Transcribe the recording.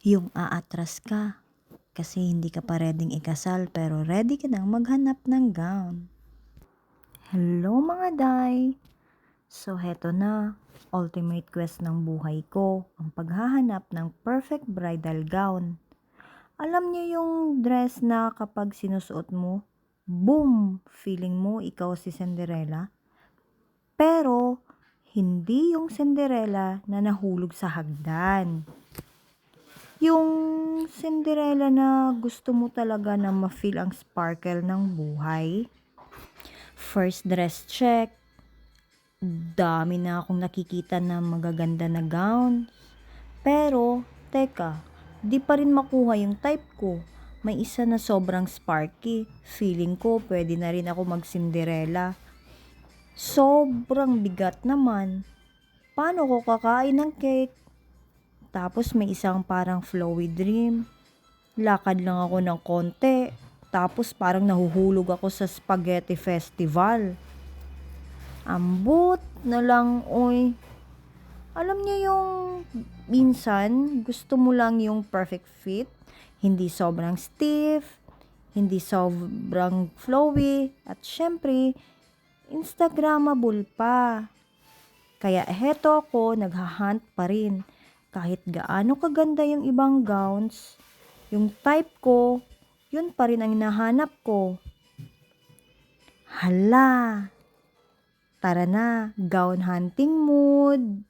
Yung aatras ka kasi hindi ka pa readyng ikasal pero ready ka nang maghanap ng gown. Hello mga day! So heto na, ultimate quest ng buhay ko, ang paghahanap ng perfect bridal gown. Alam niyo yung dress na kapag sinusuot mo, boom! Feeling mo ikaw si Cinderella? Pero hindi yung Cinderella na nahulog sa hagdan. Yung Cinderella na gusto mo talaga na ma-feel ang sparkle ng buhay. First dress check. Dami na akong nakikita na magaganda na gown. Pero, teka, di pa rin makuha yung type ko. May isa na sobrang sparky. Feeling ko pwede na rin ako mag-Cinderella. Sobrang bigat naman. Paano ko kakain ng cake? Tapos may isang parang flowy dream. Lakad lang ako ng konti. Tapos parang nahuhulog ako sa spaghetti festival. Ambot na lang, oy. Alam niyo yung minsan gusto mo lang yung perfect fit. Hindi sobrang stiff. Hindi sobrang flowy. At syempre, Instagrammable pa. Kaya heto ako, naghahunt pa rin. Kahit gaano kaganda yung ibang gowns, yung type ko, yun pa rin ang hinahanap ko. Hala, tara na, gown hunting mood.